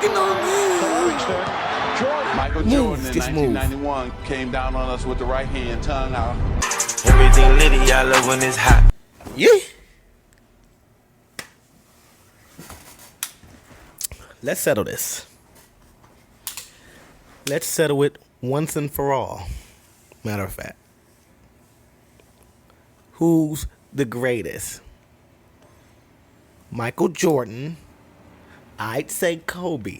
working on me. Michael Jordan in 1991 came down on us with the right hand, tongue out. Everything litty, I love when it's hot. Yeah. Let's settle this. Let's settle it once and for all. Matter of fact. Who's the greatest? Michael Jordan. I'd say Kobe.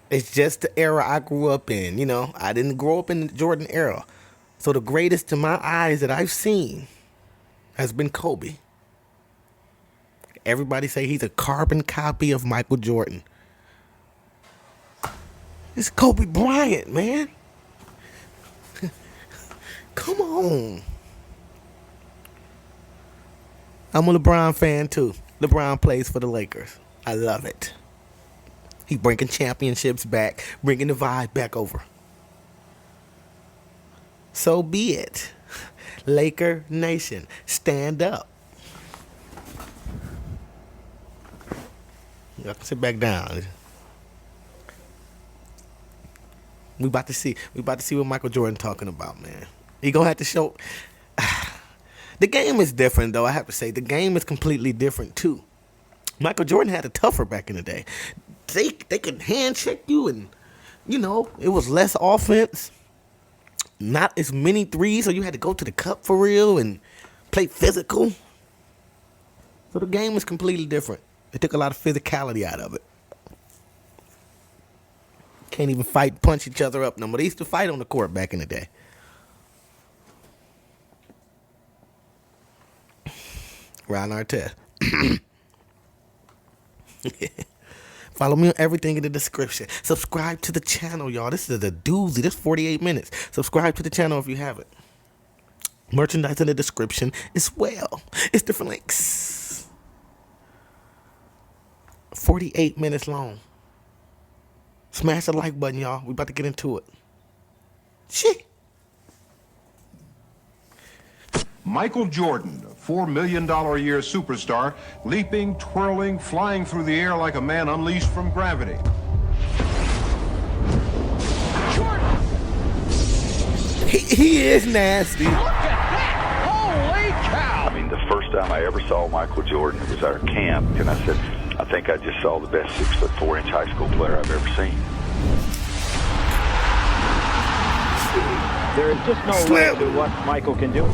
It's just the era I grew up in. You know, I didn't grow up in the Jordan era. So the greatest to my eyes that I've seen has been Kobe. Everybody say he's a carbon copy of Michael Jordan. It's Kobe Bryant, man. Come on. I'm a LeBron fan too. LeBron plays for the Lakers. I love it. He's bringing championships back, bringing the vibe back over. So be it. Laker Nation, stand up. Y'all can sit back down. We about to see what Michael Jordan talking about, man. He gonna have to show. The game is different, though. I have to say, the game is completely different too. Michael Jordan had it tougher back in the day. They could hand check you, and you know it was less offense, not as many threes, so you had to go to the cup for real and play physical. So the game is completely different. They took a lot of physicality out of it. Can't even fight, punch each other up no more. They used to fight on the court back in the day. Ron Artest. Follow me on everything in the description. Subscribe to the channel, y'all. This is a doozy. This 48 minutes. Subscribe to the channel if you haven't. Merchandise in the description as well. It's different links. 48 minutes long. Smash the like button, y'all. We about to get into it. Shit. Michael Jordan, a $4 million a year superstar, leaping, twirling, flying through the air like a man unleashed from gravity. Jordan! He is nasty. Look at that! Holy cow! I mean, the first time I ever saw Michael Jordan, it was our camp, and I said, I think I just saw the best 6'4" high school player I've ever seen. There is just no limit to what Michael can do.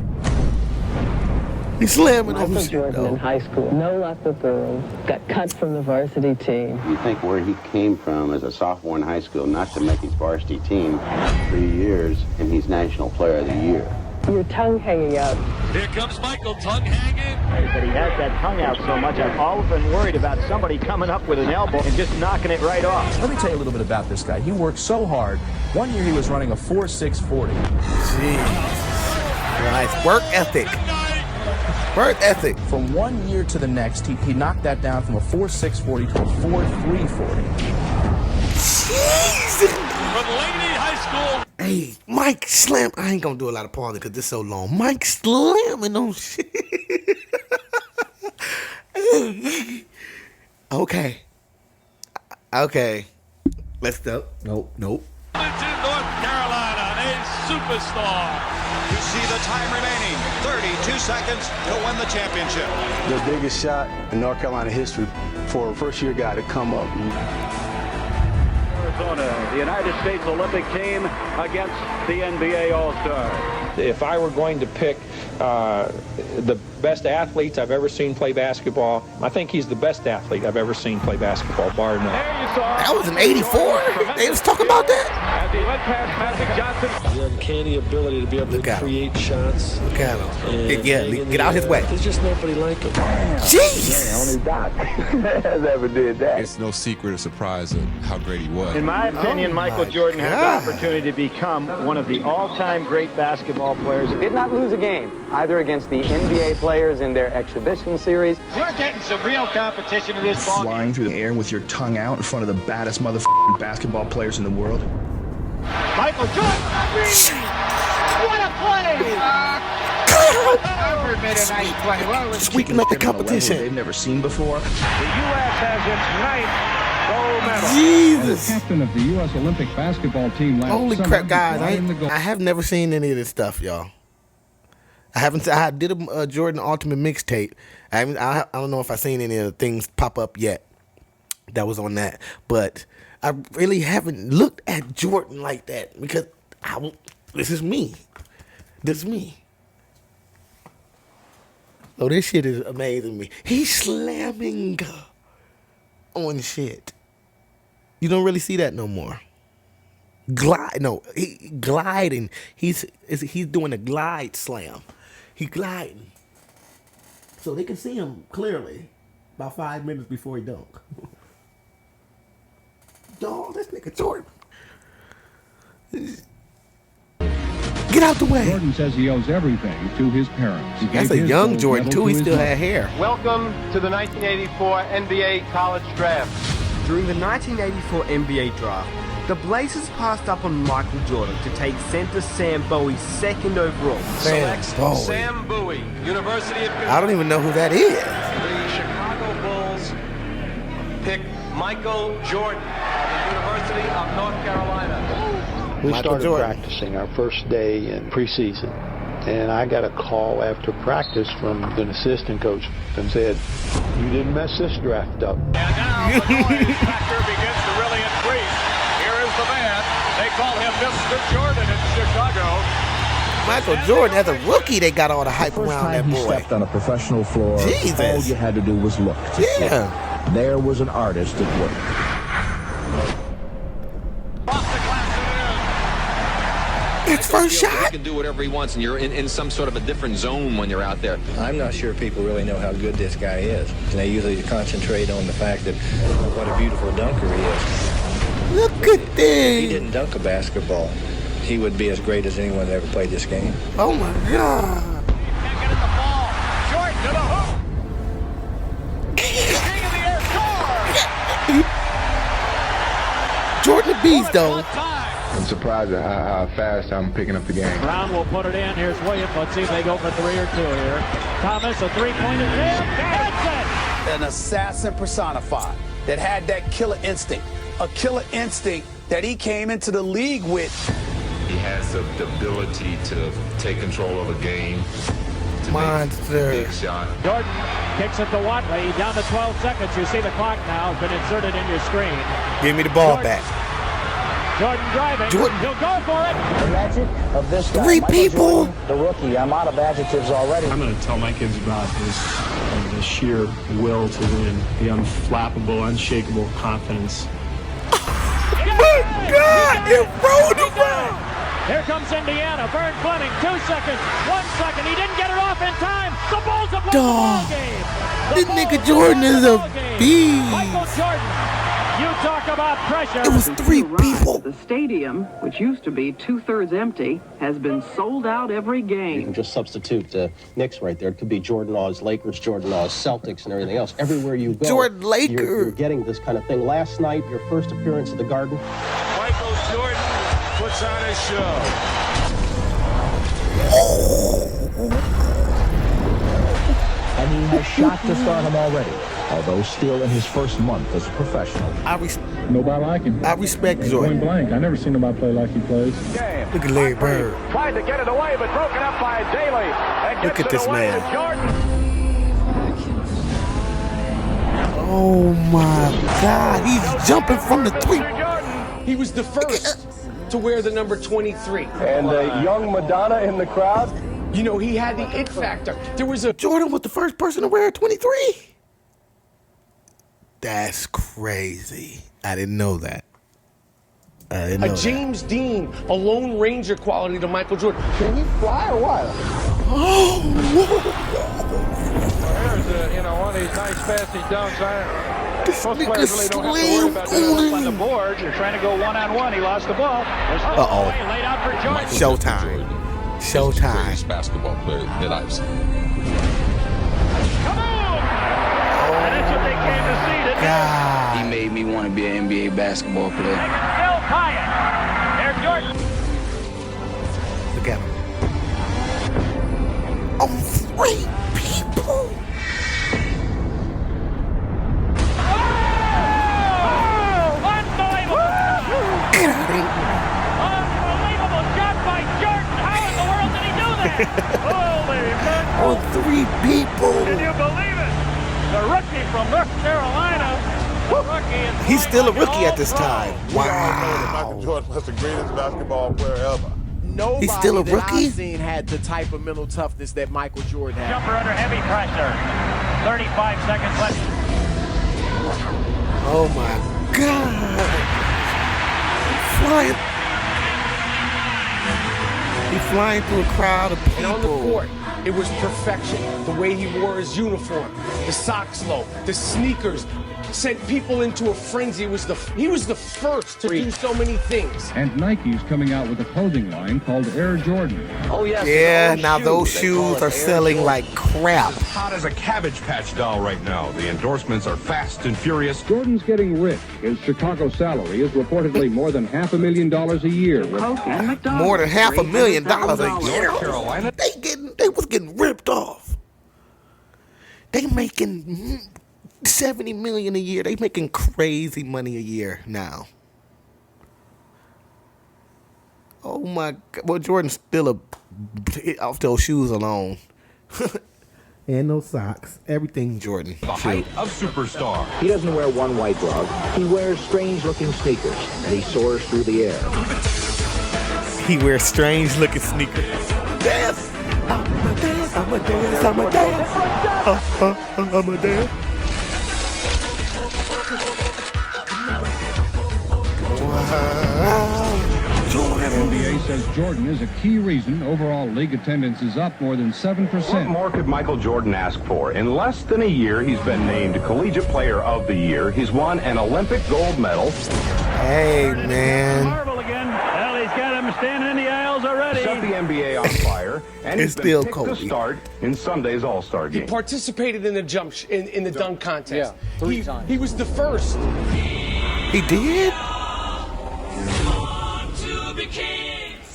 He's slamming Michael over Jordan shit, in high school, no luck with girls, got cut from the varsity team. You think where he came from as a sophomore in high school, not to make his varsity team 3 years, and he's National Player of the Year. Your tongue hanging out. Here comes Michael, tongue hanging. But he has that tongue out so much, I've often worried about somebody coming up with an elbow and just knocking it right off. Let me tell you a little bit about this guy. He worked so hard. One year he was running a 4.640. Jeez. Nice work ethic. Work ethic. From 1 year to the next, he knocked that down from a 4.640 to a 4.340. Jeez. From Laney High School. Hey, Mike Slam. I ain't gonna do a lot of pausing because this is so long. Mike slamming on shit. Okay. Okay. Let's go. Nope. North Carolina, a superstar. You see the time remaining, 32 seconds to win the championship. The biggest shot in North Carolina history for a first-year guy to come up. Arizona, the United States Olympic team against the NBA All-Stars. If I were going to pick the best athletes I've ever seen play basketball, I think he's the best athlete I've ever seen play basketball, bar none. That was in '84. They was talking about that. As he went past Magic Johnson. The uncanny ability to be able to create shots. Look at him. Get out his way. There's just nobody like him. Jeez. Only Doc has ever did that. It's no secret or surprise of how great he was. In my opinion, Michael Jordan has the opportunity to become one of the all-time great basketball players. Did not lose a game, either against the NBA players in their exhibition series. We're getting some real competition in this ball. Flying through the air with your tongue out in front of the baddest motherfucking basketball players in the world. Michael Jordan! What a play! Nice play. Sweeping up the competition. They've never seen before. The U.S. has its ninth Jesus. Captain of the U.S. Olympic basketball team last Holy summer, crap, guys. I have never seen any of this stuff, y'all. I did a Jordan Ultimate mixtape. I don't know if I've seen any of the things pop up yet that was on that. But I really haven't looked at Jordan like that because this is me. This is me. Oh, this shit is amazing me. He's slamming on shit. You don't really see that no more. Gliding. He's doing a glide slam. He gliding. So they can see him clearly about 5 minutes before he dunk. Dog, this nigga Jordan. Get out the way. Jordan says he owes everything to his parents. That's a young Jordan, too. He still had hair. Welcome to the 1984 NBA College Draft. During the 1984 NBA Draft, the Blazers passed up on Michael Jordan to take center Sam Bowie second overall. Sam Bowie, University of Kentucky. I don't even know who that is. The Chicago Bulls pick Michael Jordan of the University of North Carolina. We started practicing our first day in preseason, and I got a call after practice from an assistant coach and said, "You didn't mess this draft up." And now the noise factor begins to really increase. Here is the man. They call him Mr. Jordan in Chicago. Michael Jordan, as a rookie, they got all the hype around that boy. He stepped on a professional floor. Jesus. All you had to do was look. Yeah. There was an artist at work. It's first shot. He can do whatever he wants, and you're in some sort of a different zone when you're out there. I'm not sure people really know how good this guy is. And they usually concentrate on the fact that what a beautiful dunker he is. Look at this. If he didn't dunk a basketball, he would be as great as anyone that ever played this game. Oh my God. Can't get at the ball. Jordan to the hoop. King of the air score. Jordan the Beast, though. I'm surprised at how fast I'm picking up the game. Brown will put it in. Here's Williams. Let's see if they go for 3 or 2 here. Thomas, a three-pointer. That's it. An assassin personified that had that killer instinct. A killer instinct that he came into the league with. He has the ability to take control of a game. Monster. Big shot. Jordan kicks it to Watley. Down to 12 seconds. You see the clock now has been inserted in your screen. Give me the ball back. Jordan driving. Jordan. He'll go for it. The magic of this guy, Three Michael people. Jordan, the rookie. I'm out of adjectives already. I'm going to tell my kids about the sheer will to win, the unflappable, unshakable confidence. My God! It rolled around. Here comes Indiana. Vern Fleming, 2 seconds. 1 second. He didn't get it off in time. The Bulls have won the ball game. This nigga Jordan is a beast. Michael Jordan. You talk about pressure. It was 3 people. The stadium, which used to be 2/3 empty, has been sold out every game. You can just substitute the Knicks right there. It could be Jordan Oz Lakers, Jordan Oz Celtics, and everything else. Everywhere you go, Jordan Lakers. You're getting this kind of thing. Last night, your first appearance at the Garden. Michael Jordan puts on a show. And he has shot to stardom already, although still in his first month as a professional. Nobody like him. I respect Jordan. Point blank. I never seen nobody play like he plays. Look at Larry Bird. Tried to get it away, but broken up by Daly. And Look at this man. Jordan. Oh my God. He's jumping from the 3. He was the first to wear the number 23. And young Madonna in the crowd. You know, he had the it factor. There was a... Jordan was the first person to wear 23. That's crazy. I didn't know that. A James Dean, a Lone Ranger quality to Michael Jordan. Can he fly or what? Oh! There's one of these nice fancy dunks. This Most nigga players really don't have to worry about that. On the board, you're trying to go one-on-one. He lost the ball. Uh-oh. Laid out for Jordan. Showtime. Showtime. Greatest basketball player that I've seen. And that's what they came to see today. God. He made me want to be an NBA basketball player. They can still tie it. There's Jordan. Look at him. Oh, 3 people. killed 3 people. Can you believe it? The rookie from North Carolina. He's still a rookie at this time. Wow. Michael Jordan was the greatest basketball player ever. Nobody He's still a that rookie? I've seen had the type of mental toughness that Michael Jordan had. Jumper under heavy pressure. 35 seconds left. Oh my God. Flying. He's flying through a crowd of people. And on the court, it was perfection. The way he wore his uniform, the socks low, the sneakers, sent people into a frenzy. He was the first to do so many things. And Nike's coming out with a clothing line called Air Jordan. Oh, yes. Yeah, now those shoes are selling like crap. Hot as a Cabbage Patch doll right now. The endorsements are fast and furious. Jordan's getting rich. His Chicago salary is reportedly more than $500,000 a year. More than $500,000 a year. North Carolina. They was getting ripped off. They making $70 million a year. They making crazy money a year now. Oh my God. Well, Jordan's still off those shoes alone. And no socks. Everything Jordan. The height of superstar. He doesn't wear one white glove. He wears strange-looking sneakers, and he soars through the air. He wears strange-looking sneakers. Dance! I'm a dance, I'm a dance, I'm a dance. I'm a dance. Wow. The NBA says Jordan is a key reason overall league attendance is up more than 7%. What more could Michael Jordan ask for? In less than a year, he's been named Collegiate Player of the Year. He's won an Olympic gold medal. Hey, man. Marvel again. Well, he's got him standing in the aisles already. Set the NBA on fire, and It's he's still been picked Kobe. to start in Sunday's All-Star He game. participated in the in the dunk contest. Yeah, 3 times. He was the first. He did?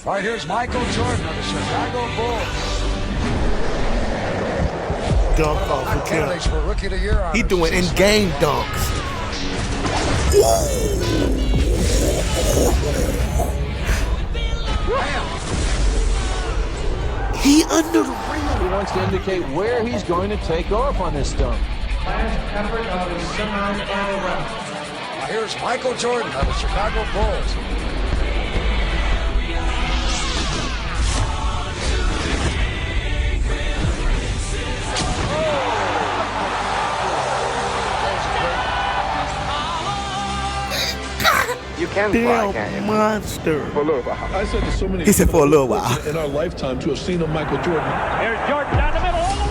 All right, here's Michael Jordan of the Chicago Bulls. Dunk off the Candidates kill. for Rookie of the Year. He doing in-game dunks. He under the rim. He wants to indicate where he's going to take off on this dunk. Last effort of his semi-final round. Here's Michael Jordan of the Chicago Bulls. You can fly, can't you? Monster. For a little while. I said to so many He said for a little while. in our lifetime to have seen a Michael Jordan. Here's Jordan down the middle all the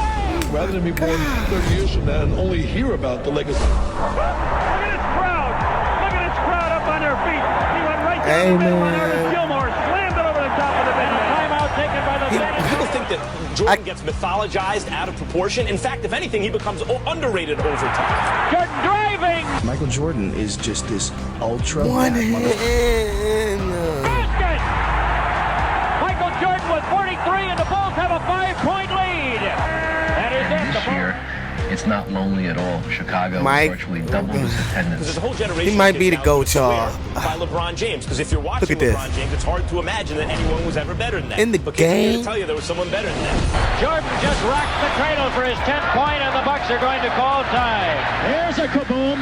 way. Rather than be born 30 years from now and only hear about the legacy. Look at this crowd. Look at this crowd up on their feet. He went right down the middle on Ernest Gilmore. Slammed it over the top of the bench. Timeout taken by the bench. People think that Jordan gets mythologized out of proportion. In fact, if anything, he becomes underrated over time. Jordan driving. Michael Jordan is just this ultra. One hand. Basket. Michael Jordan with 43, and the Bulls have a 5-point lead. That is it. This year, it's not lonely at all. Chicago Mike. virtually doubled its attendance. There's a whole generation He might be the GOAT, y'all. by LeBron James. Because if you're watching Look at this. LeBron James, it's hard to imagine that anyone was ever better than that. In the but kids are here game? to tell you there was someone better than that. Jordan just rocked the cradle for his 10th point, and the Bucks are going to call time. Here's a kaboom.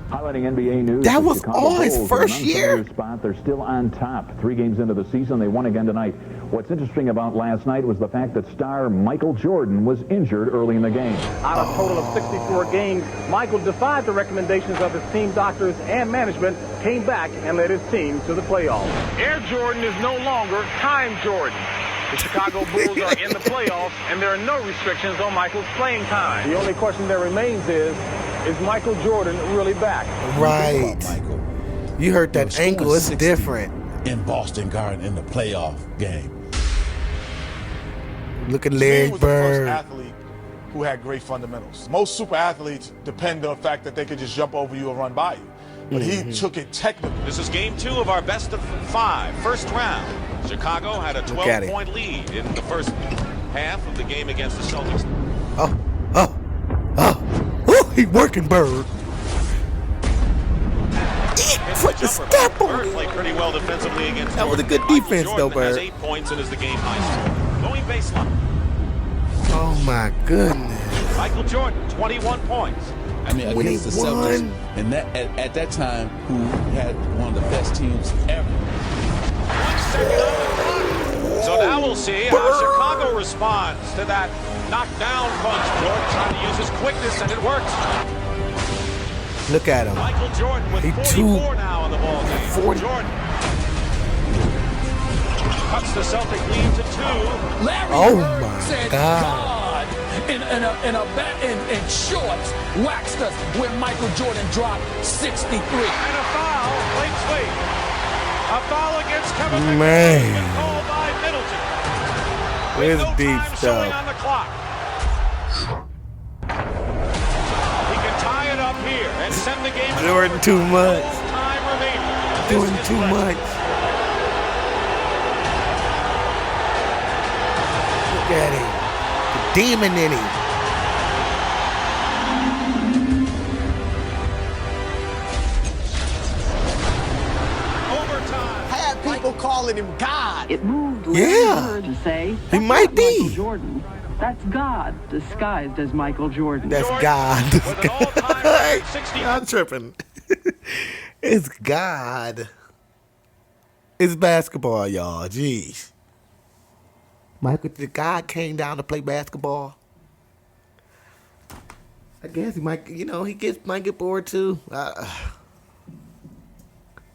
Highlighting NBA news. That the was Chicago all his Bulls first in an year? unfamiliar spot. They're still on top. 3 games into the season, they won again tonight. What's interesting about last night was the fact that star Michael Jordan was injured early in the game. Out of a total of 64 games, Michael defied the recommendations of his team doctors and management, came back and led his team to the playoffs. Air Jordan is no longer Time Jordan. The Chicago Bulls are in the playoffs, and there are no restrictions on Michael's playing time. The only question that remains is Michael Jordan really back? Right. You heard that ankle. It's different. In Boston Garden in the playoff game. Look at He Larry was the first Bird. athlete who had great fundamentals. Most super athletes depend on the fact that they could just jump over you and run by you. But he took it technical. This is game 2 of our best of 5, first round. Chicago had a Look at it. 12-point lead in the first half of the game against the Celtics. Oh, he working Bird. Put the step on Bird it. played pretty well defensively against That was a good Jordan. defense, Michael though, Jordan has Bird. 8 points and is the game high scorer. Going baseline. Oh my goodness. Michael Jordan, 21 points. I mean, against the Celtics, and that at that time, who had one of the best teams ever. 1 second on the clock. So now we'll see how Chicago responds to that knockdown punch. Jordan trying to use his quickness, and it works. Look at him. Michael Jordan with 44 now on the ball game. 40. Jordan cuts the Celtic lead to 2. Larry Oh Bird my said God. in shorts, waxed us when Michael Jordan dropped 63. And a foul. Late sweep. A foul against Kevin McHale. Man. Called by Middleton. Where's No deep time showing stuff? on the clock. He can tie it up here and send the game. Jordan too much. Time remaining. Jordan too much. Look at him. The demon in him. Had people calling him God. It moved Yeah. Larry Bird to say, He might be. Michael Jordan. That's God disguised as Michael Jordan. That's God. With an all-time record 60. I'm tripping. It's God. It's basketball, y'all. Jeez. Michael, the God came down to play basketball. I guess he might, might get bored too.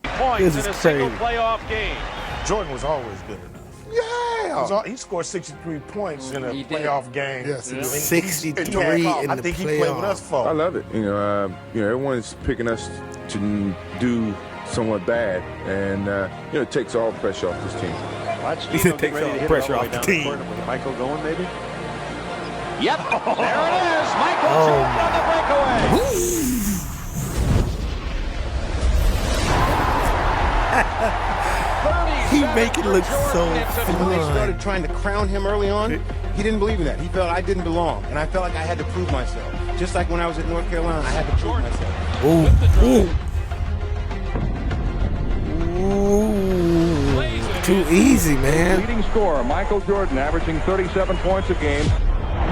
Points This in is a single crazy. playoff game. Jordan was always good enough. Yeah. He scored 63 points in a playoff game. Yes, he did. 63 in I the think he played with us playoffs. for. I love it. Everyone's picking us to do somewhat bad, and it takes all pressure off this team. Watch He said takes all the pressure off the team. Michael going maybe? Yep. There it is. Michael Jordan on the breakaway. He make it look so When they started fun. trying to crown him early on, he didn't believe in that. He felt I didn't belong, and I felt like I had to prove myself. Just like when I was at North Carolina, I had to prove myself. Ooh. Too easy, man. Leading scorer, Michael Jordan, averaging 37 points a game.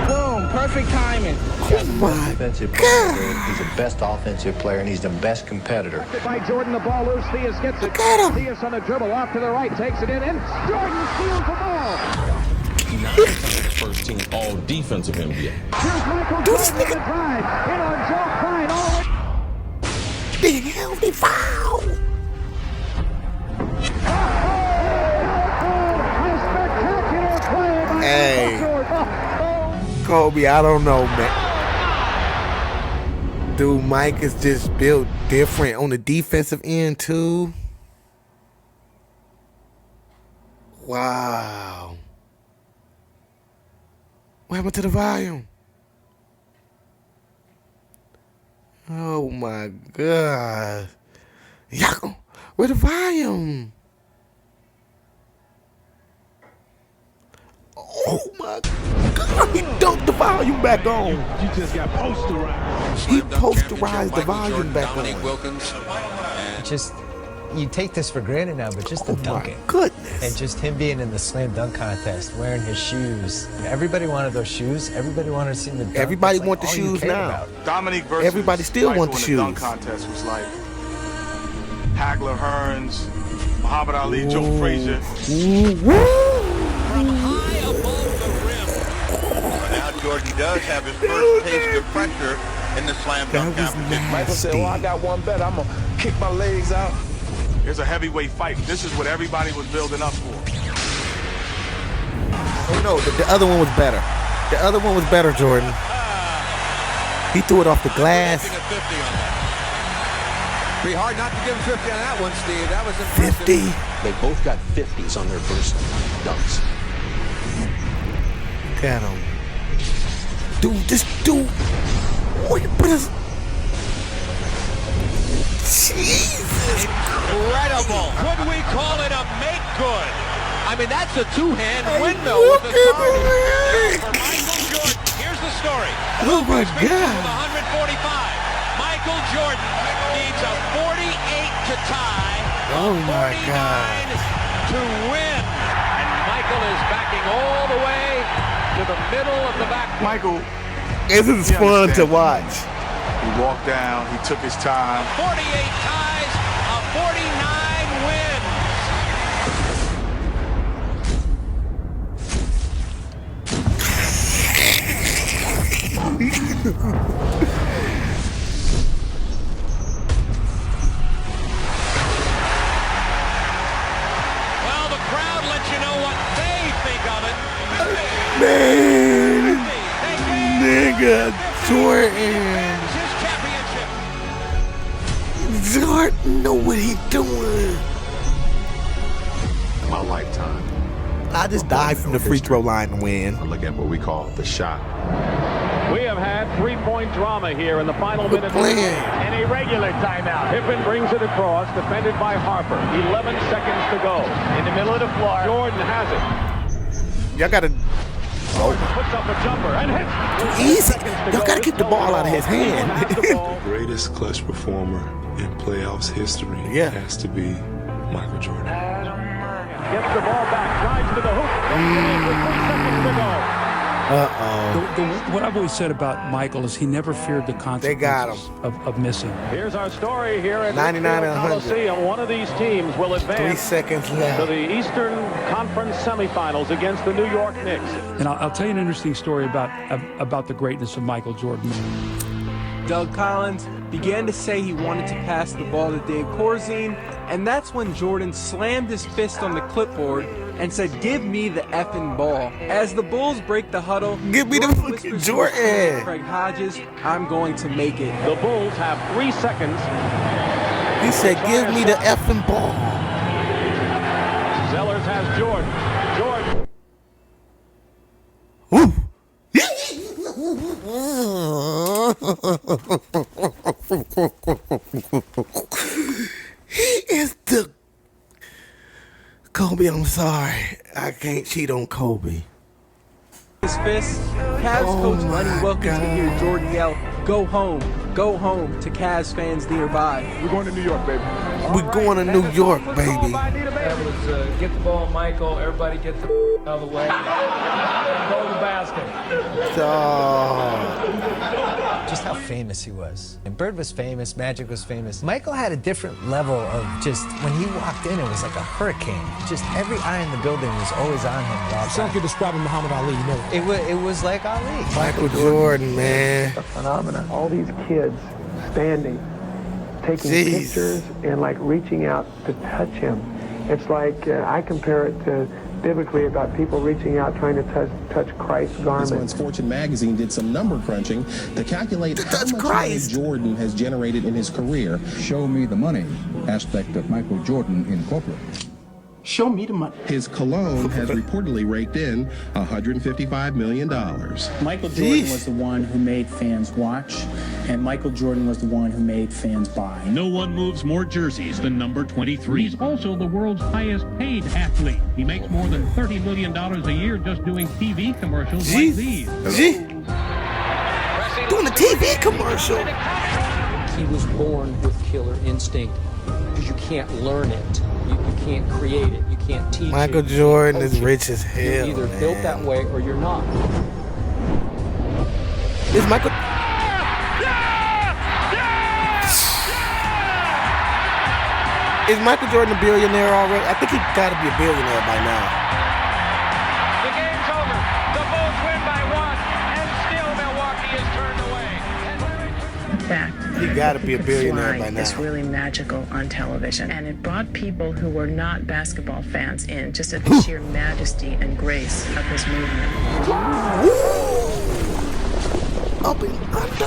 Boom, perfect timing. Oh my Defensive God. player. He's the best offensive player, and he's the best competitor. By Jordan, the ball loose. Theus gets it. Look at him. Theus on the dribble, off to the right, takes it in, and Jordan steals the ball. First team all defensive NBA. Here's Michael Do this Jordan nigga. the drive. In on Joe Klein, all the way. Big healthy foul. A spectacular play by Hey. Michael Jordan. Kobe, I don't know, man. Dude, Mike is just built different on the defensive end, too. Wow. What happened to the volume? Oh, my God. Yako, where the volume? Oh, my God. He dumped the volume back on. You just got posterized. He posterized the volume back on. Just, you take this for granted now, but just the dunking. Goodness. And just him being in the slam dunk contest, wearing his shoes. Everybody wanted those shoes. Everybody wanted to see him the dunk. Everybody That's want the all you shoes cared now. about. Dominique versus Everybody still Michael want the in dunk shoes. contest was like Hagler, Hearns, Muhammad Ali, Joe Frazier. From high above the rim. Now Jordan does have his first taste of pressure in the slam dunk competition. Michael said, well, I got one bet. I'm going to kick my legs out. It's a heavyweight fight. This is what everybody was building up for. Oh, no, the other one was better. The other one was better, Jordan. He threw it off the glass. Be hard not to give him 50 on that one, Steve. That was impressive. 50. They both got 50s on their first dunks. Look at him. Dude, this dude. Oh, he put his... Jesus. Incredible. Could we call it a make good? I mean, that's a two-hand windmill Look with at the target. him. For Michael Jordan, here's the story. Oh, my With God. 145. Michael Jordan needs a 48 to tie. Oh, my 49 God. to win. And Michael Michael is backing all the way to the middle of the back. Michael, this is fun to watch. He walked down. He took his time. 48 ties, a 49 wins. Well, the crowd lets you know what they think of it. Man, nigga, Jordan. Jordan know what he doing. My lifetime. I just died from the free throw line to win. I look at what we call the shot. We have had three-point drama here in the final minute and a regular timeout. Pippen brings it across, defended by Harper. 11 seconds to go. In the middle of the floor, Jordan has it. Y'all gotta. Puts up a jumper and hits. Too easy. Y'all gotta keep the ball out of his hand. The greatest clutch performer in playoffs history has to be Michael Jordan. Gets the ball back, drives to the hoop. 3 seconds to go. What I've always said about Michael is he never feared the consequences of missing. Here's our story here at 99 and 100. Coliseum. One of these teams will advance 3 seconds left to the Eastern Conference semifinals against the New York Knicks. And I'll tell you an interesting story about the greatness of Michael Jordan. Doug Collins began to say he wanted to pass the ball to Dave Corzine, and that's when Jordan slammed his fist on the clipboard and said, "Give me the effing ball." As the Bulls break the huddle, give me the fucking Jordan. Craig Hodges, "I'm going to make it." The Bulls have 3 seconds. He said, "Give me the effing ball." Zellers has Jordan. Jordan. Woo. He is the Kobe. I'm sorry, I can't cheat on Kobe. His fist. Cavs coach Lenny Wilkins would hear Jordan yell, "Go home, go home," to Cavs fans nearby. We're going to New York, baby. We're going to New York, baby. That was get the ball, Michael. Everybody get the out of the way. Throw the basket. Just how famous he was. And Bird was famous, Magic was famous. Michael had a different level of just, when he walked in, it was like a hurricane. Just every eye in the building was always on him. It's like you're describing Muhammad Ali, you know. It was like Ali. Michael Jordan, man. A phenomenon. All these kids standing, taking pictures and like reaching out to touch him. It's like, I compare it to biblically about people reaching out trying to touch Christ's garment. Fortune magazine did some number crunching to calculate how much money Jordan has generated in his career. Show me the money aspect of Michael Jordan Incorporated. Show me the money. His cologne has reportedly raked in $155 million. Michael Jordan was the one who made fans watch, and Michael Jordan was the one who made fans buy. No one moves more jerseys than number 23. He's also the world's highest paid athlete. He makes more than $30 million a year just doing TV commercials like these. Doing a TV commercial. He was born with killer instinct because you can't learn it. You can't create it. You can't teach Michael it. Jordan is rich as hell. You're either built that way or you're not. Is Michael? Is Michael Jordan a billionaire already? I think he got to be a billionaire by now. The game's over. The Bulls win by 1, and still Milwaukee is turned away. In fact, he got to be a billionaire by now. It's really magical on television, and it brought people who were not basketball fans in just at the sheer majesty and grace of his movement. Up and under.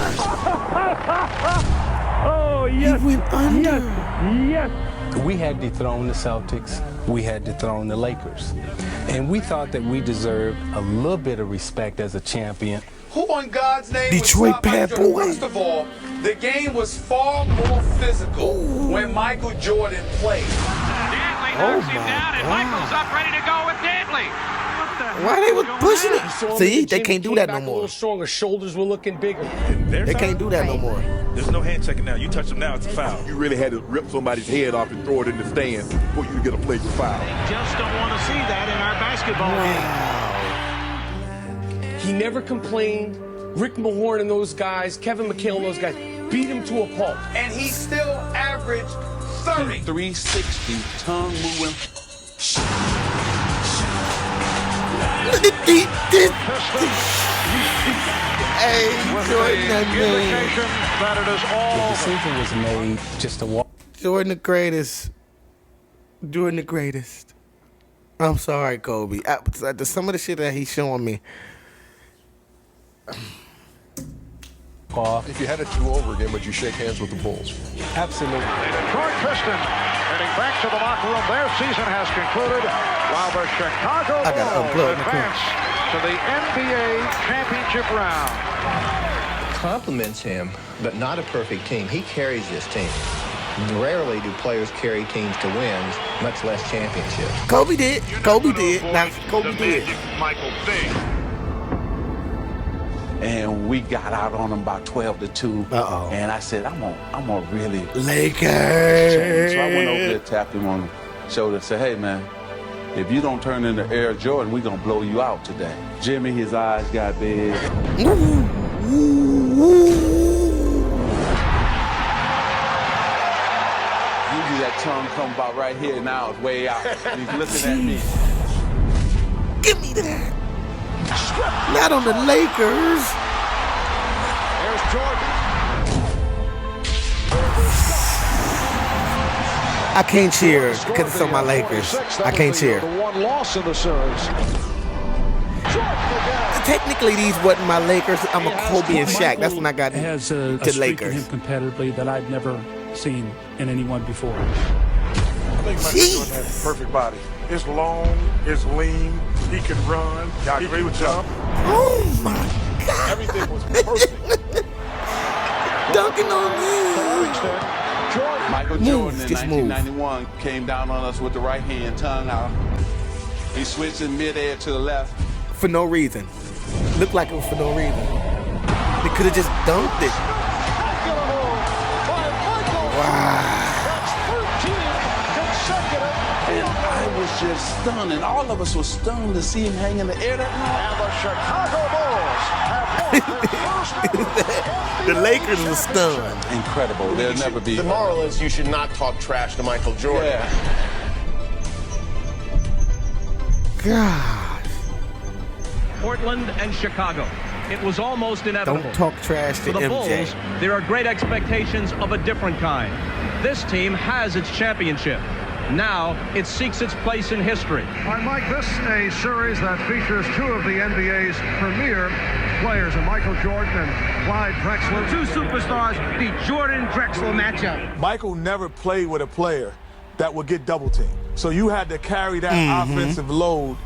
Oh, yes. He went under. Yes. We had dethroned the Celtics. We had dethroned the Lakers. And we thought that we deserved a little bit of respect as a champion. Who in God's name Detroit would stop bad Michael boy. Jordan? First of all, the game was far more physical when Michael Jordan played. Dantley knocks him down, and Michael's up ready to go with Dantley. Why they was pushing it? See, they can't do that no more. A little stronger, shoulders were looking bigger. They can't do that no more. There's no hand checking now. You touch him now, it's a foul. You really had to rip somebody's head off and throw it in the stands for you to get a flagrant foul. They just don't want to see that in our basketball game. He never complained. Rick Mahorn and those guys, Kevin McHale and those guys, beat him to a pulp. And he still averaged 30. 360, tongue moving. Hey, Jordan, that it is all the decision was made just to walk. Jordan the greatest. Jordan the greatest. I'm sorry, Kobe. Some of the shit that he's showing me. If you had to do over again, would you shake hands with the Bulls? Absolutely. Detroit Pistons heading back to the locker room. Their season has concluded, while the Chicago Bulls advance to the NBA championship round. Compliments him, but not a perfect team. He carries this team. Rarely do players carry teams to wins, much less championships. Kobe did. Kobe did. Now, Kobe did. Michael Bing. And we got out on them about 12-2. Uh-oh. And I said, I'm gonna really Lakers. So I went over there, tapped him on the shoulder, and said, hey man, if you don't turn into Air Jordan, we're gonna blow you out today. Jimmy, his eyes got big. Usually that tongue come about right here, now it's way out. He's looking at me. Give me that. Not on the Lakers. There's Jordan. I can't cheer because it's on my Lakers. I can't cheer. The one loss in the series. Technically, these wasn't my Lakers. I'm a Kobe and Shaq. That's when I got has to streak Lakers. in him competitively that I've never seen in anyone before. I think Michael Jordan has a perfect body. It's long, it's lean, he can run, I agree with jump. Oh my God. Everything was perfect. Dunking on me. Michael Jordan in 1991 came down on us with the right hand, tongue out. He switched in midair to the left. For no reason. Looked like it was for no reason. They could have just dunked it. Wow. And I was just stunned, and all of us were stunned to see him hang in the air that night. And the Chicago Bulls have The Lakers were stunned. Incredible. There'll never be. The moral is you should not talk trash to Michael Jordan. Yeah. God. Portland and Chicago. It was almost inevitable. Don't talk trash to For the MJ. Bulls, there are great expectations of a different kind. This team has its championship. Now it seeks its place in history. All right, Mike, this is a series that features two of the NBA's premier players, Michael Jordan and Clyde Drexler. Two superstars, the Jordan-Drexler matchup. Michael never played with a player that would get double teamed. So you had to carry that offensive load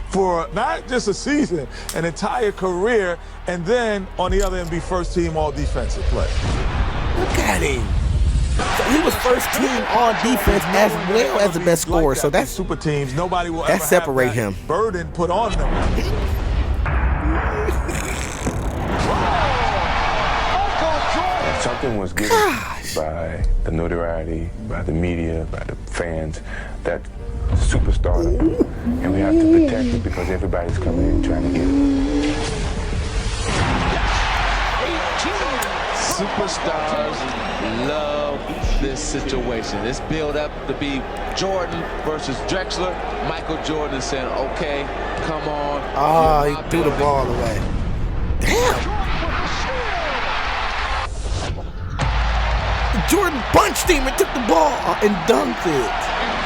for not just a season, an entire career, and then on the other end be first team all defensive play. Look at him. So he was first team all defense as well as the best scorer. So that's super teams. Nobody will that ever separate have that him. burden put on them. Something was given by the notoriety, by the media, by the fans, that superstardom, and we have to protect it because everybody's coming in trying to get it. Superstars love this situation. It's built up to be Jordan versus Drexler. Michael Jordan saying, okay, come on. Oh, he threw the ball away. Damn. Jordan punched him and took the ball and dunked it.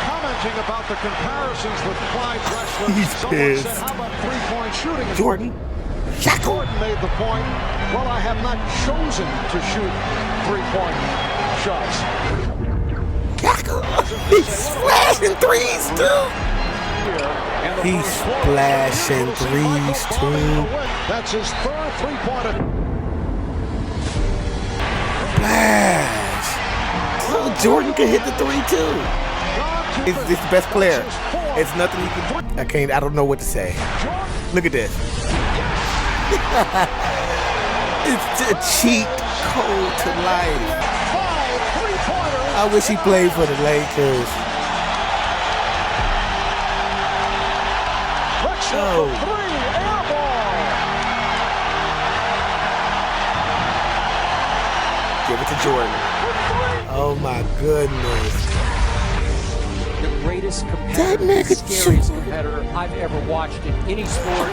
Commenting about the comparisons with Clyde Drexler, He's pissed. said, how about three-point shooting? Jordan. Jordan made the point, well, I have not chosen to shoot three-point shots. He's splashing threes, too. He's splashing threes, too. That's his third three-pointer. Splash. Oh, Jordan can hit the three, too. He's the best player. It's nothing you can... I don't know what to say. Look at this. It's a cheat code to life. I wish he played for the Lakers. Oh. Give it to Jordan. Oh my goodness. The greatest competitor, scariest competitor I've ever watched in any sport.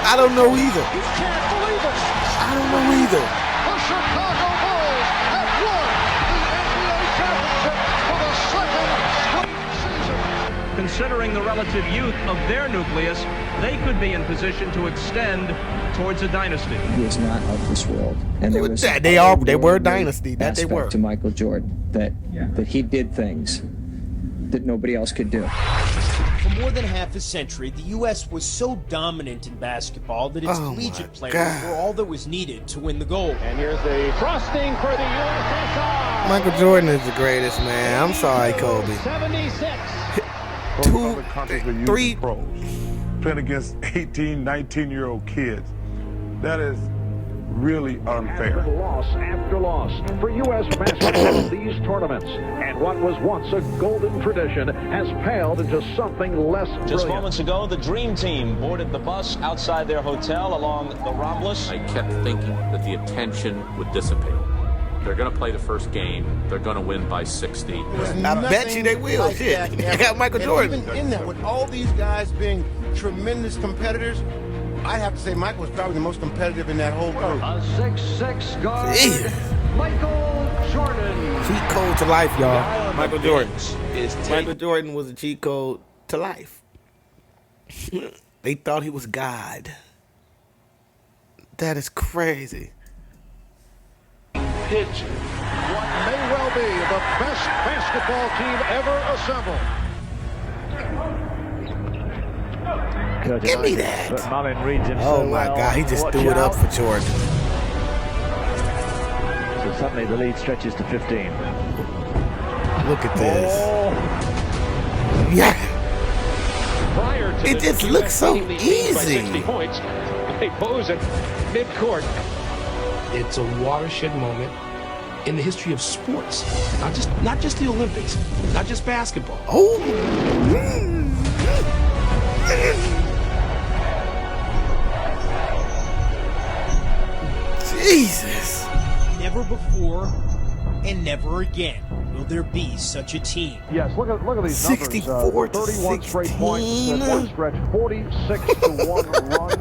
I don't know either. I don't know either. The Chicago Bulls have won the NBA championship for the second straight season. Considering the relative youth of their nucleus, they could be in position to extend towards a dynasty. He is not of this world, and there was they were a dynasty. That they were. To Michael Jordan, that he did things that nobody else could do. For more than half a century, the U.S. was so dominant in basketball that its collegiate players were all that was needed to win the gold. And here's the thrusting for the USSR. Michael Jordan is the greatest, man. I'm sorry, Kobe. 76. 2, 3 pros playing against 18, 19-year-old kids. That is really unfair. Loss after loss for U.S. basketball in these tournaments. And what was once a golden tradition has paled into something less brilliant. Just moments ago, the Dream Team boarded the bus outside their hotel along the Ramblas. I kept thinking that the attention would dissipate. They're going to play the first game. They're going to win by 60. I bet you they will. Like Shit. They got Michael Jordan. Even in that, with all these guys being tremendous competitors, I have to say Michael was probably the most competitive in that whole group. A 6'6" guard, Michael Jordan. Cheat code to life, y'all. Michael Jordan. Michael Jordan was a cheat code to life. They thought he was God. That is crazy. Pitch. What may well be the best basketball team ever assembled. Give me that. But Mullin reads him Oh so my well. God, he just Watch threw it up out. for Jordan. So suddenly the lead stretches to 15. Look at this. Oh. Yeah. Prior to It this, just the looks US so leading these teams by easy. 60 points. They pose at midcourt. It's a watershed moment in the history of sports. Not just the Olympics, not just basketball. Oh. Jesus. Never before and never again will there be such a team. Yes, look at these 64 numbers. to 31 straight 16. points at one stretch, 46-1 run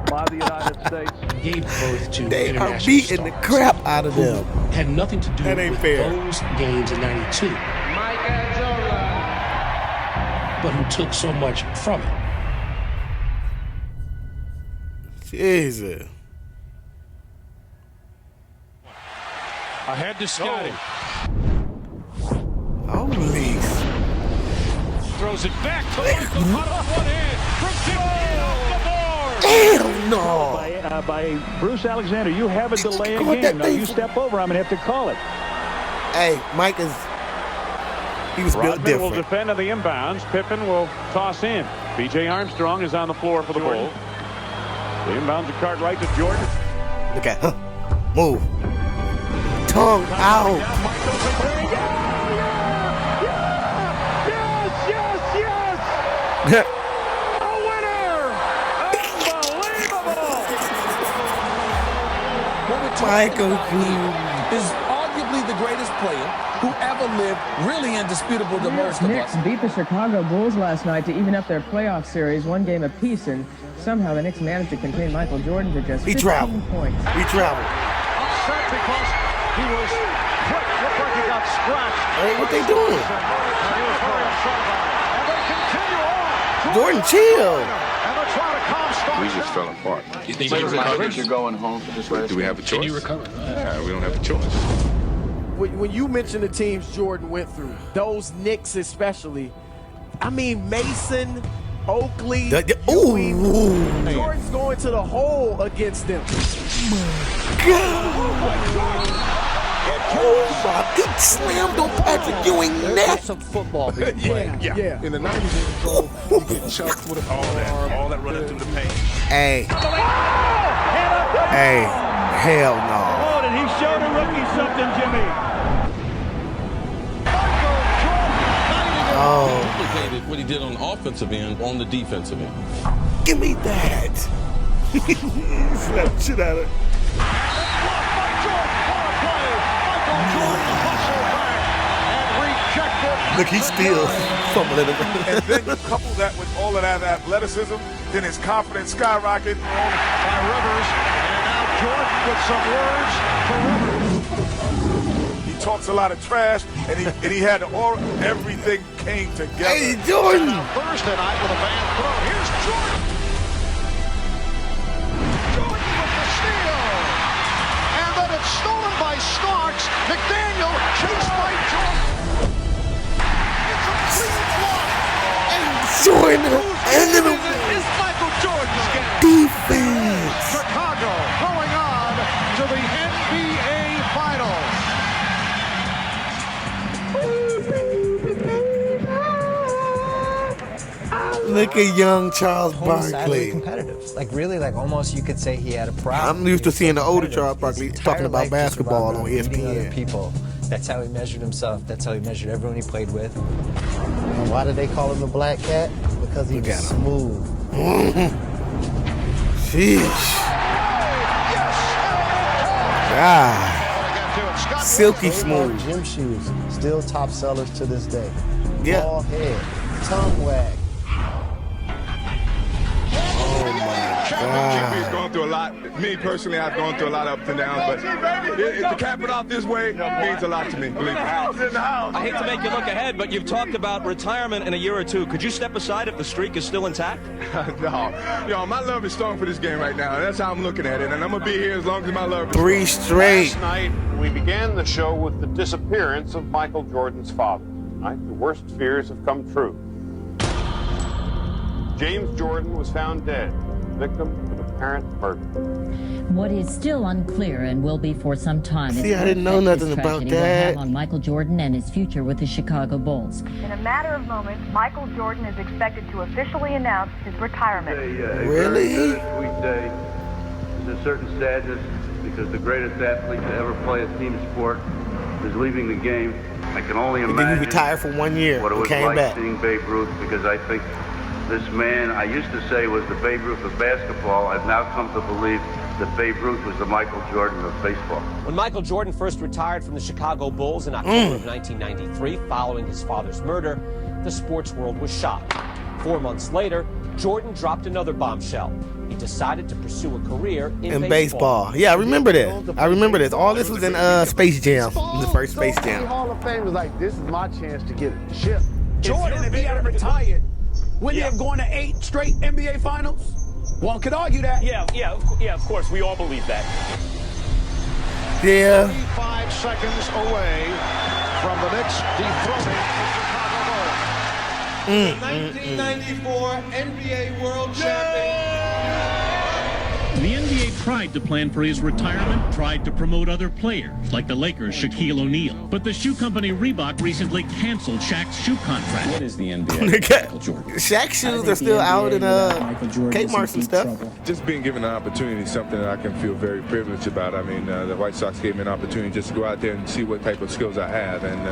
by the United States. Gave birth to They are international beating the stars crap out of who them. had nothing to do That ain't with fair. those games in '92, but who took so much from it. Jesus. Ahead to Scotty. Holy. Throws it back to Michael. Caught on one hand. From 15 off the board. Hell no. By Bruce Alexander. You have a delay in caught game. that Now thing you from- step over. I'm going to have to call it. Hey, Mike he was built Rodman will different. defend on the inbounds. Pippen will toss in. B.J. Armstrong is on the floor for the Bulls. The inbounds are card right to Jordan. Look at her. Move. Tongue out. Yes! A winner! Unbelievable! Michael is arguably the greatest player who ever lived, really indisputable to most of Knicks us. beat the Chicago Bulls last night to even up their playoff series, one game apiece, and somehow the Knicks managed to contain Michael Jordan to just 15 points. He traveled. Upset because he was quick. Looked like he got scratched. Hey, what they doing? And he was very upset about it. And they continue on. Jordan, chill. And the try to calm starts. We just fell apart. You're going home for this race? Do we have a choice? Can you recover? We don't have a choice. When you mention the teams Jordan went through, those Knicks especially, I mean Mason, Oakley, Ewing, Jordan's going to the hole against them. He slammed on Patrick Ewing neck. Some football. Yeah. In the 90s, you get chucked with all that running through the paint. Hey. Hey. Hell no. Oh, did he Captain Jimmy. Duplicated what he did on the offensive end on the defensive end. Give me that. Slap the shit out of it. Look, he's still fumbling around. And then you couple that with all of that athleticism, then his confidence skyrocket. By Rivers, and now Jordan with some words for Rivers. He talks a lot of trash, and he had all everything came together. Hey, Jordan! Now Thursday night with a bad throw. Here's Jordan. Jordan with the steal. And then it's stolen by Starks. McDaniel chased by Jordan. Jordan and then it's Michael Jordan's game. Defense. Chicago going on to the NBA Finals. Look at young Charles Barkley. Competitive. Like really, like almost you could say he had a problem. I'm used to seeing the older Charles Barkley talking about basketball on ESPN. People. That's how he measured himself. That's how he measured everyone he played with. And why did they call him the Black Cat? Because he was smooth. Sheesh. God. Silky smooth. Gym shoes, still top sellers to this day. Yeah. Bald head, tongue wag. He's going through a lot. Me personally, I've gone through a lot of ups and downs, but to cap it off this way means a lot to me. Believe me. I hate to make you look ahead, but you've talked about retirement in a year or two. Could you step aside if the streak is still intact? No, my love is strong for this game right now, and that's how I'm looking at it. And I'm gonna be here as long as my love is 3 straight. Last night, we began the show with the disappearance of Michael Jordan's father. Tonight, the worst fears have come true. James Jordan was found dead, victim of apparent murder. What is still unclear and will be for some time See, is I didn't know nothing about will that. have on Michael Jordan and his future with the Chicago Bulls. In a matter of moments, Michael Jordan is expected to officially announce his retirement. Really? A bittersweet day. There's a certain sadness because the greatest athlete to ever play a team sport is leaving the game. I can only And then imagine he retired for 1 year what it and was came like back. seeing Babe Ruth, because I think this man, I used to say was the Babe Ruth of basketball. I've now come to believe that Babe Ruth was the Michael Jordan of baseball. When Michael Jordan first retired from the Chicago Bulls in October of 1993, following his father's murder, the sports world was shocked. 4 months later, Jordan dropped another bombshell. He decided to pursue a career in baseball. Yeah, I remember that. I remember this. All this was in Space Jam, the first Space Jam. Hall of Fame was like, this is my chance to get a chip. Jordan, if he had retired, wouldn't he have gone to 8 straight NBA Finals? One could argue that. Yeah, of course. We all believe that. Yeah. 35 seconds away from the Knicks dethroning the Chicago Bulls. 1994 NBA World Champion. The NBA tried to plan for his retirement, tried to promote other players, like the Lakers' Shaquille O'Neal. But the shoe company Reebok recently canceled Shaq's shoe contract. What is the NBA? Shaq's shoes are still out in Kmart's and stuff. Just being given an opportunity is something that I can feel very privileged about. I mean, the White Sox gave me an opportunity just to go out there and see what type of skills I have. And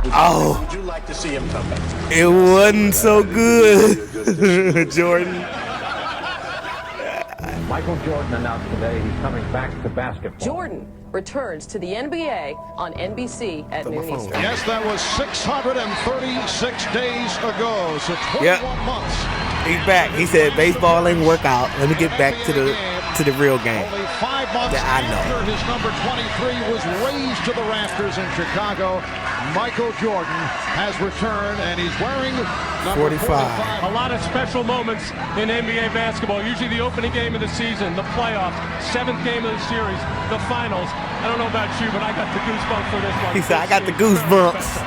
Would you like to see him come back? It wasn't so good, Jordan. Michael Jordan announced today he's coming back to basketball. Jordan returns to the NBA on NBC at noon Eastern. Yes, that was 636 days ago, so 21 months. He's back. He said baseball ain't work out. Let me get back to the real game. Only 5 months that I know. after his number 23 was raised to the rafters in Chicago, Michael Jordan has returned, and he's wearing number 45. A lot of special moments in NBA basketball. Usually the opening game of the season, the playoffs, 7th game of the series, the finals. I don't know about you, but I got the goosebumps for this one. He said, I got the goosebumps.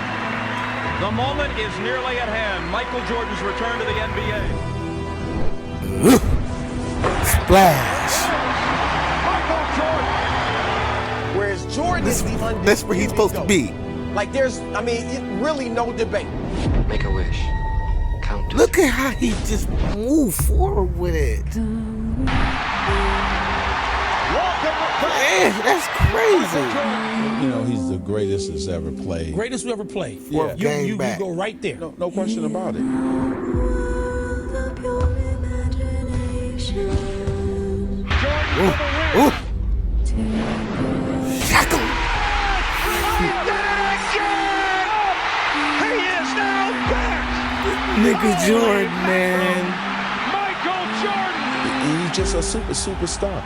The moment is nearly at hand. Michael Jordan's return to the NBA. Splash. Michael Jordan. Whereas Jordan is the undisputed. That's where he's supposed to be. Like there's, really no debate. Make a wish. Count. Look at how he just moved forward with it. Welcome Man, that's crazy. You know, he's the greatest that's ever played. Greatest who ever played. Yeah. You go right there. No question about it. Ooh. Shackle. He is now back. Nigga Jordan, man. Michael Jordan. He's just a superstar.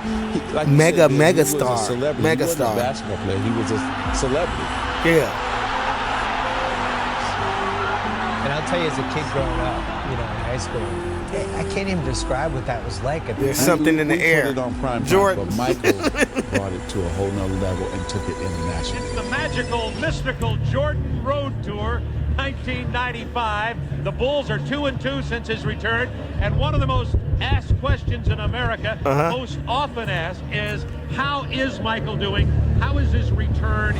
Like Mega he was a star. celebrity. Mega He wasn't star. a basketball player. He was a celebrity. Yeah. And I'll tell you, as a kid growing up, you know, in high school, I can't even describe what that was like. There's something in the air. Put it on prime Jordan. time, but Michael brought it to a whole nother level and took it international. It's the magical, mystical Jordan Road Tour, 1995. The Bulls are 2-2 since his return, and one of the most asked questions in America, most often asked, is how is Michael doing? How is his return?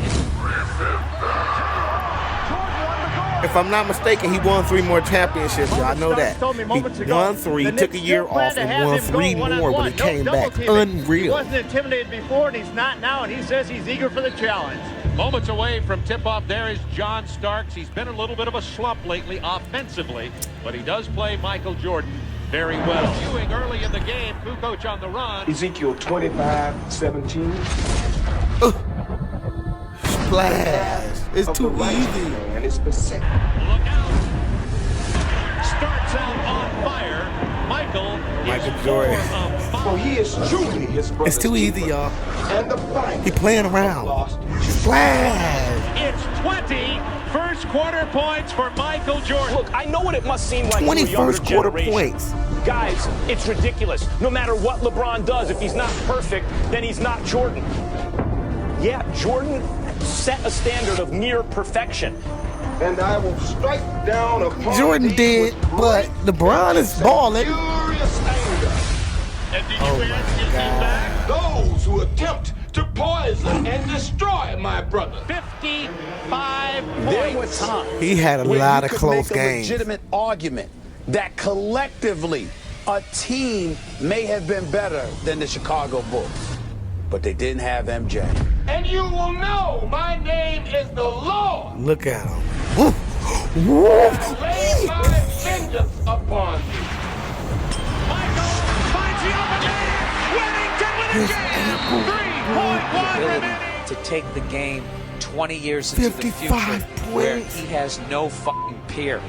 If I'm not mistaken, he won 3 more championships. Y'all know that. He won 3, took a year off, and won 3 more when he came back. He Unreal. wasn't intimidated before, and he's not now, and he says he's eager for the challenge. Moments away from tip-off, there is John Starks. He's been a little bit of a slump lately offensively, but he does play Michael Jordan very well. Ewing early in the game, Kukoc on the run. Ezekiel 25-17. Splash. It's too easy. And it's pathetic. Look out. Starts out on fire. Michael Jordan. For he is truly his brother. It's too easy, y'all. And the fight. He playing around. Splash. It's 20 first quarter points for Michael Jordan. Look, I know what it must seem like 20 to a younger first quarter generation. points. Guys, it's ridiculous. No matter what LeBron does, if he's not perfect, then he's not Jordan. Yeah, Jordan set a standard of near perfection. And I will strike down upon Jordan did, but LeBron is balling. furious anger. And did you ask his back? Those who attempt to poison and destroy my brother. 55 There were points. times He had a where lot you of could close make a games. legitimate argument that collectively a team may have been better than the Chicago Bulls, but they didn't have MJ. And you will know my name is the Lord. Look at him. I lay my vengeance upon you. Michael finds the open man. Wellington with a jam. 3.1 remaining. To take the game 20 years into the future where he has no fucking peer.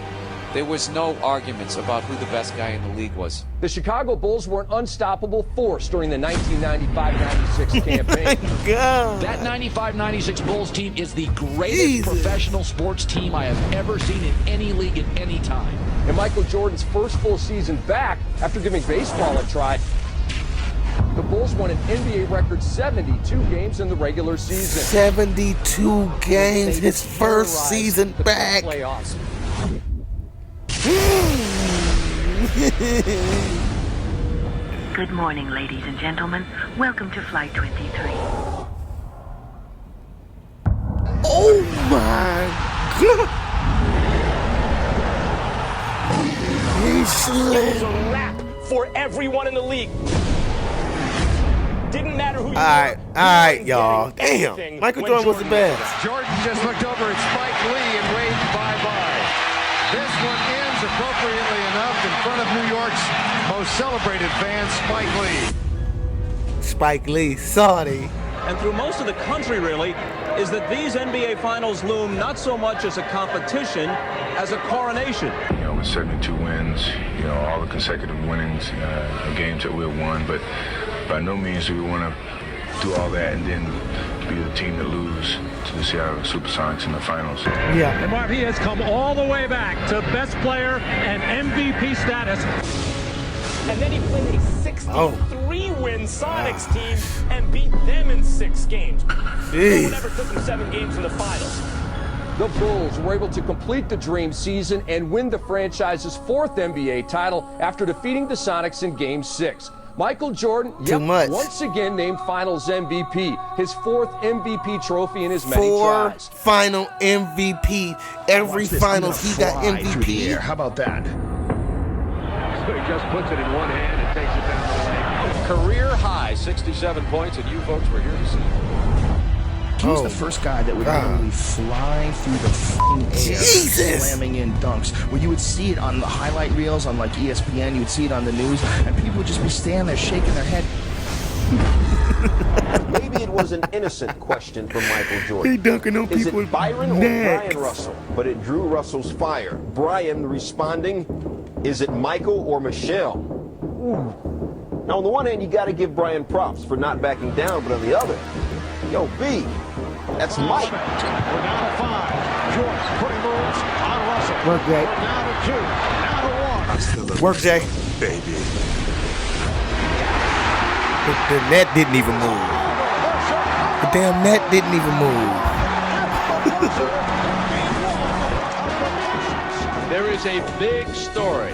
There was no arguments about who the best guy in the league was. The Chicago Bulls were an unstoppable force during the 1995-96 campaign. God. That 95-96 Bulls team is the greatest professional sports team I have ever seen in any league at any time. In Michael Jordan's first full season back, after giving baseball a try, the Bulls won an NBA record 72 games in the regular season. 72 games, his first season back. Playoffs. Good morning, ladies and gentlemen. Welcome to Flight 23. Oh my God! He It was slammed. a wrap for everyone in the league. Didn't matter who you All right, y'all. Damn, Michael Jordan was the best. Jordan just looked over at Spike Lee and waved bye-bye. This one ends appropriately enough in front of New York's most celebrated fan, Spike Lee. Spike Lee, sorry. And through most of the country, really, is that these NBA Finals loom not so much as a competition as a coronation. You know, with 72 wins, you know, all the consecutive winnings, games that we've won, but by no means do we want to do all that and then be the team that lose to the Seattle Supersonics in the finals. Yeah. And Marv, he has come all the way back to best player and MVP status. And then he played a 63-win Sonics team and beat them in 6 games. No one ever took them 7 games in the finals. The Bulls were able to complete the dream season and win the franchise's 4th NBA title after defeating the Sonics in Game 6. Michael Jordan, once again named Finals MVP, his 4th MVP trophy in his many tries. Final MVP. Every finals he got MVP. How about that? So he just puts it in one hand and takes it down the lane. career high 67 points, and you folks were here to see. He was the first guy that would literally fly through the f***ing air, slamming in dunks. Where you would see it on the highlight reels on like ESPN, you would see it on the news, and people would just be standing there shaking their head. Maybe it was an innocent question from Michael Jordan. He dunking on Is people's it Byron or necks. Brian Russell? But it drew Russell's fire. Brian responding, is it Michael or Michelle? Ooh. Now, on the one hand, you got to give Brian props for not backing down, but on the other, yo, B, that's Mike. We're down to 5. Jordan putting moves on Russell. Work, Jay. We're down to 2. Now to 1. Work, Jay. Baby. The net didn't even move. The damn net didn't even move. There is a big story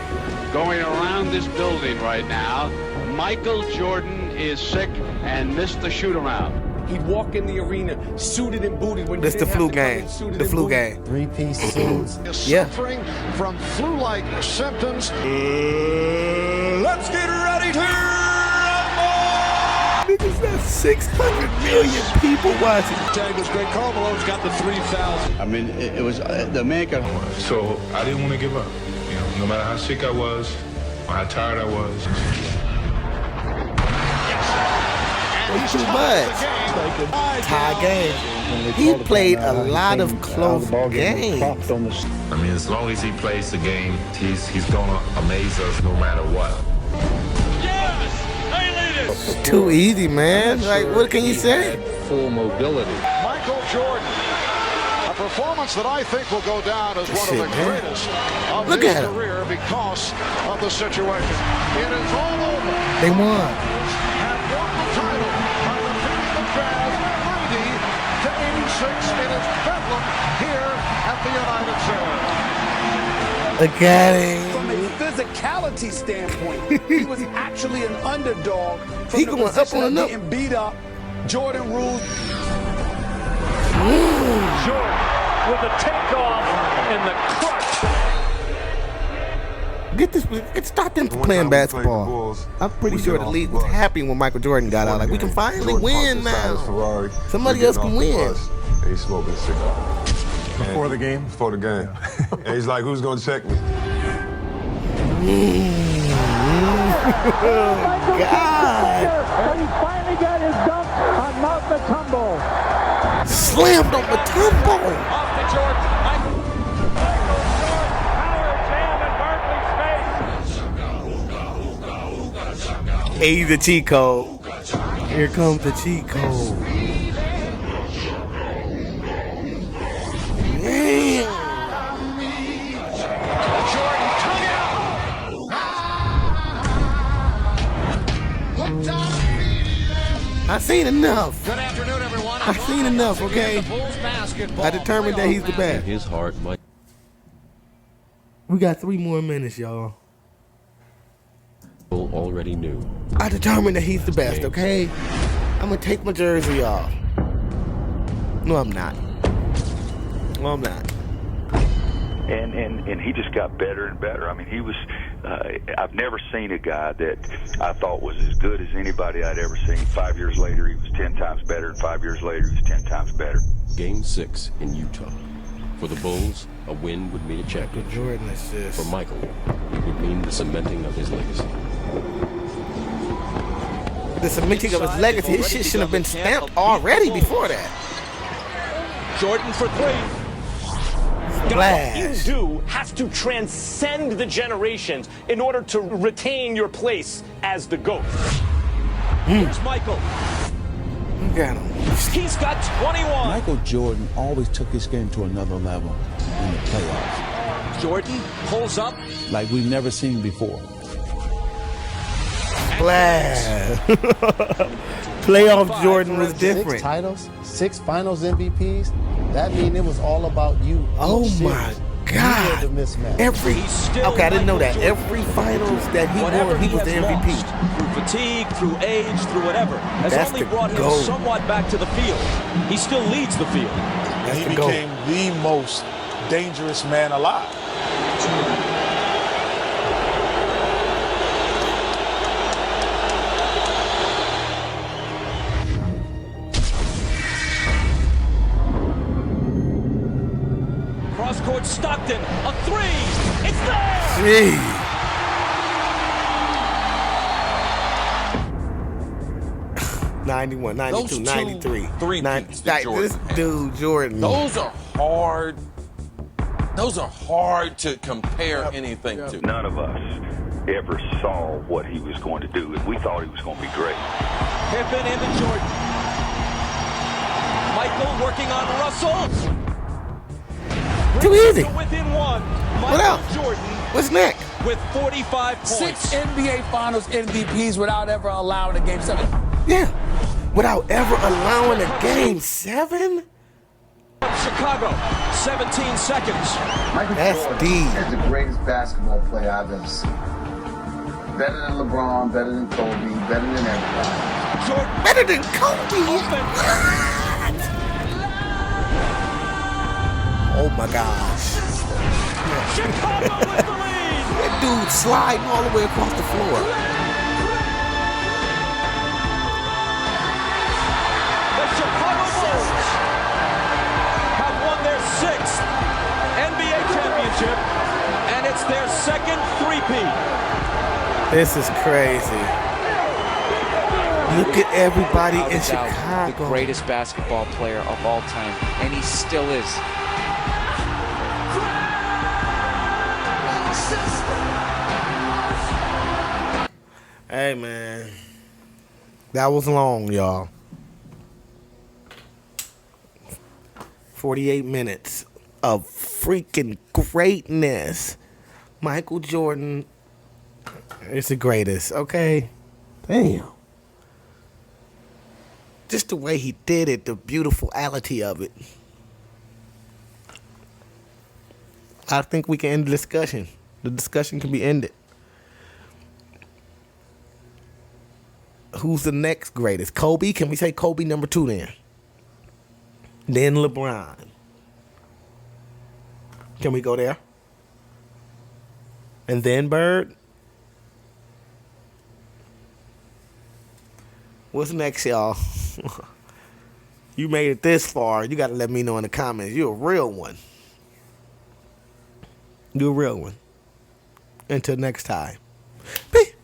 going around this building right now. Michael Jordan is sick and missed the shoot-around. He'd walk in the arena suited and booted when This the flu game. The flu game. Three-piece suits. Yeah. Suffering from flu-like symptoms. Let's get ready to Niggas, that's 600 million people watching. Tag was great. Karl Malone's got the 3,000. I mean, it was the man could. So I didn't want to give up. You know, no matter how sick I was or how tired I was. It's too much. Tie game. He played a lot of close games. I mean, as long as he plays the game, he's gonna amaze us no matter what. It's too easy, man. Like, what can you say? Full mobility. Michael Jordan. A performance that I think will go down as one of the greatest of Look his at him. career because of the situation. It is all over. They won. Have won the title by defeating the Jazz 90-86 in its bedlam here at the United Center. Look at him. From a physicality standpoint, he was actually an underdog. From He the going up position on of the getting beat up. Jordan ruled. Jordan with the takeoff and the crush. Stop them playing basketball. I'm pretty sure the league was happy when Michael Jordan got out. Like, we can finally win now. Somebody else can win. He's smoking a cigar. Before the game? Before the game. And he's like, who's going to check me? God. And he finally got his dunk on Mount Matumbo. Slammed on Matumbo. Off to Jordan. Michael Jordan, power jam in Berkeley space. Hey, the cheat code. Here comes the cheat code. Damn. Jordan took it out. I seen enough. Good afternoon, everyone. I seen enough, okay? Bulls basketball. I determined that he's the best. His heart might. We got 3 more minutes, y'all. Already knew. I determined that he's the best, okay? I'm gonna take my jersey off. No, I'm not. No, I'm not. And he just got better and better. I mean, he was, I've never seen a guy that I thought was as good as anybody I'd ever seen. 5 years later, he was 10 times better, and 5 years later, he was 10 times better. Game 6 in Utah. For the Bulls, a win would mean a championship. Jordan assist. For Michael, it would mean the cementing of his legacy. The cementing of his legacy, his shit should have been stamped already before that. Jordan for 3. Splash. What you do has to transcend the generations in order to retain your place as the GOAT. Here's Michael. Look at him. He's got 21. Michael Jordan always took his game to another level in the playoffs. Jordan pulls up. Like we've never seen before. Splash. Playoff Jordan was different. 6 titles, 6 finals MVPs. That means it was all about you. Oh my God. You were the mismatch. Okay, I didn't know that. Every finals that he won, he was the MVP. Through fatigue, through age, through whatever, has That's only the brought him goal. somewhat back to the field. He still leads the field. That's He the goal. became the most dangerous man alive. towards Stockton. A three. It's there. Gee. '91, '92, '93. Three-peats that This dude, Jordan. Those are hard. Those are hard to compare anything to. None of us ever saw what he was going to do, and we thought he was going to be great. Pippen into Jordan. Michael working on Russell. Too easy. Within one. What else? Jordan. What's next? With 45 points. 6 NBA Finals MVPs without ever allowing a Game 7. Yeah. Without ever allowing a Game 7? Chicago, 17 seconds. Michael Jordan is the greatest basketball player I've ever seen. Better than LeBron, better than Kobe, better than everybody. Jordan. Better than Kobe? Oh my gosh. Chicago with the lead. That dude sliding all the way across the floor. The Chicago Bulls have won their 6th NBA championship, and it's their second three-peat. This is crazy. Look at everybody in Chicago. The greatest basketball player of all time, and he still is. Hey, man. That was long, y'all. 48 minutes of freaking greatness. Michael Jordan is the greatest, okay? Damn. Just the way he did it, the beautifulity of it. I think we can end the discussion. The discussion can be ended. Who's the next greatest? Kobe? Can we say Kobe number 2 then? Then LeBron. Can we go there? And then Bird? What's next, y'all? You made it this far. You got to let me know in the comments. You're a real one. You're a real one. Until next time. Peace.